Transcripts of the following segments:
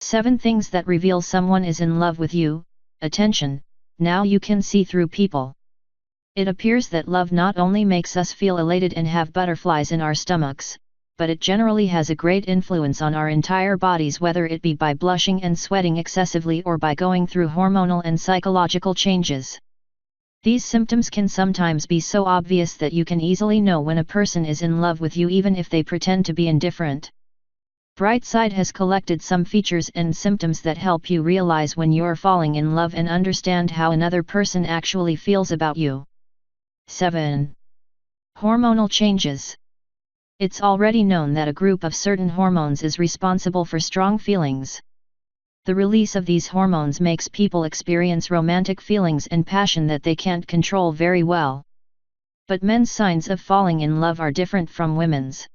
7 things that reveal someone is in love with you. Attention, now you can see through people. It appears that love not only makes us feel elated and have butterflies in our stomachs, but it generally has a great influence on our entire bodies, whether it be by blushing and sweating excessively or by going through hormonal and psychological changes. These symptoms can sometimes be so obvious that you can easily know when a person is in love with you even if they pretend to be indifferent. Brightside has collected some features and symptoms that help you realize when you're falling in love and understand how another person actually feels about you. 7. Hormonal changes. It's already known that a group of certain hormones is responsible for strong feelings. The release of these hormones makes people experience romantic feelings and passion that they can't control very well. But men's signs of falling in love are different from women's.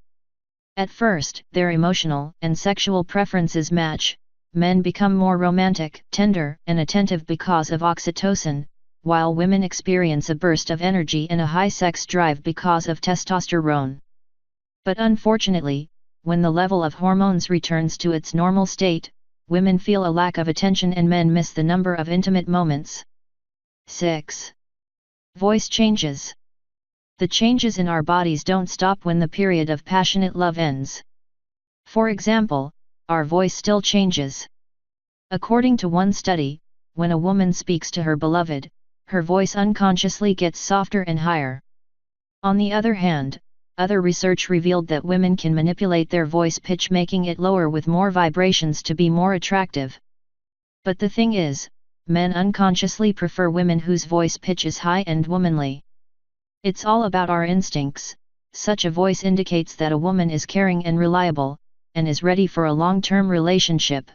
At first, their emotional and sexual preferences match. Men become more romantic, tender, and attentive because of oxytocin, while women experience a burst of energy and a high sex drive because of testosterone. But unfortunately, when the level of hormones returns to its normal state, women feel a lack of attention and men miss the number of intimate moments. 6. Voice changes. The changes in our bodies don't stop when the period of passionate love ends. For example, our voice still changes. According to one study, when a woman speaks to her beloved, her voice unconsciously gets softer and higher. On the other hand, other research revealed that women can manipulate their voice pitch, making it lower with more vibrations to be more attractive. But the thing is, men unconsciously prefer women whose voice pitch is high and womanly. It's all about our instincts. Such a voice indicates that a woman is caring and reliable, and is ready for a long-term relationship.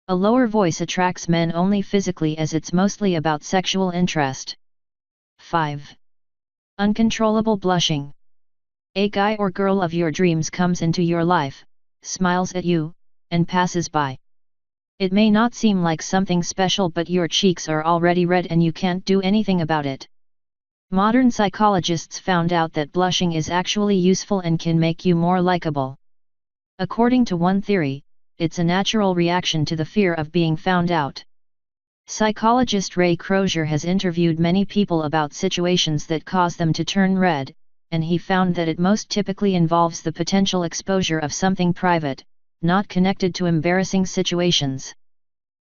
A lower voice attracts men only physically, as it's mostly about sexual interest. 5. Uncontrollable blushing. A guy or girl of your dreams comes into your life, smiles at you, and passes by. It may not seem like something special, but your cheeks are already red and you can't do anything about it. Modern psychologists found out that blushing is actually useful and can make you more likable. According to one theory, it's a natural reaction to the fear of being found out. Psychologist Ray Crozier has interviewed many people about situations that cause them to turn red, and he found that it most typically involves the potential exposure of something private, not connected to embarrassing situations.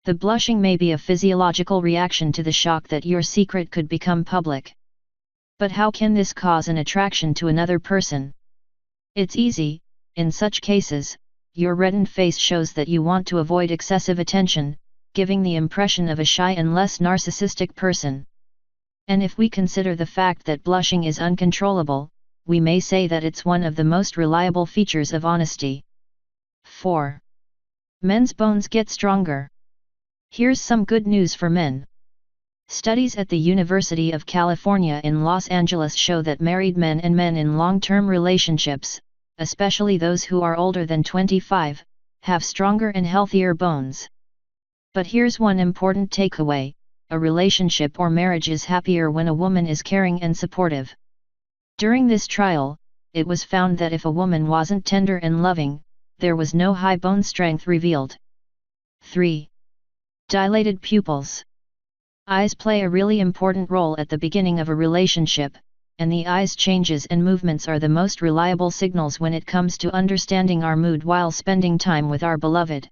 The blushing may be a physiological reaction to the shock that your secret could become public. But how can this cause an attraction to another person? It's easy. In such cases, your reddened face shows that you want to avoid excessive attention, giving the impression of a shy and less narcissistic person. And if we consider the fact that blushing is uncontrollable, we may say that it's one of the most reliable features of honesty. 4. Men's bones get stronger. Here's some good news for men. Studies at the University of California in Los Angeles show that married men and men in long-term relationships, especially those who are older than 25, have stronger and healthier bones. But here's one important takeaway: a relationship or marriage is happier when a woman is caring and supportive. During this trial, it was found that if a woman wasn't tender and loving, there was no high bone strength revealed. 3. Dilated pupils. Eyes play a really important role at the beginning of a relationship, and the eyes' changes and movements are the most reliable signals when it comes to understanding our mood while spending time with our beloved.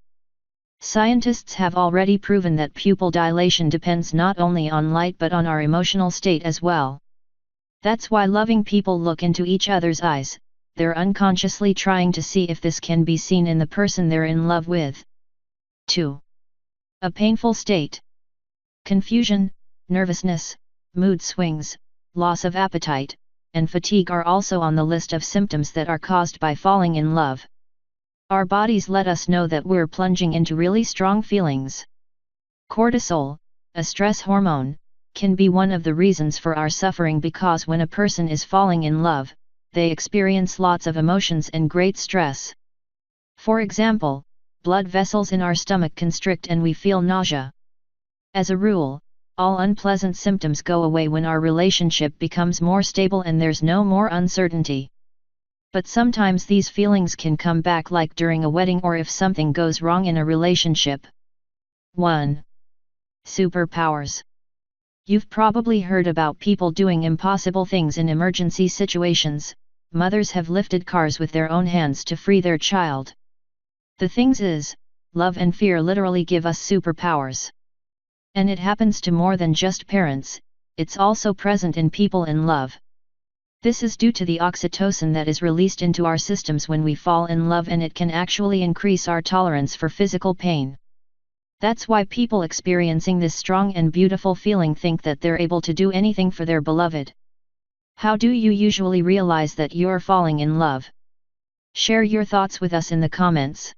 Scientists have already proven that pupil dilation depends not only on light but on our emotional state as well. That's why loving people look into each other's eyes. They're unconsciously trying to see if this can be seen in the person they're in love with. 2. A painful state. Confusion, nervousness, mood swings, loss of appetite, and fatigue are also on the list of symptoms that are caused by falling in love. Our bodies let us know that we're plunging into really strong feelings. Cortisol, a stress hormone, can be one of the reasons for our suffering, because when a person is falling in love, they experience lots of emotions and great stress. For example, blood vessels in our stomach constrict and we feel nausea. As a rule, all unpleasant symptoms go away when our relationship becomes more stable and there's no more uncertainty. But sometimes these feelings can come back, like during a wedding or if something goes wrong in a relationship. 1. Superpowers. You've probably heard about people doing impossible things in emergency situations. Mothers have lifted cars with their own hands to free their child. The thing is, love and fear literally give us superpowers. And it happens to more than just parents, it's also present in people in love. This is due to the oxytocin that is released into our systems when we fall in love, and it can actually increase our tolerance for physical pain. That's why people experiencing this strong and beautiful feeling think that they're able to do anything for their beloved. How do you usually realize that you're falling in love? Share your thoughts with us in the comments.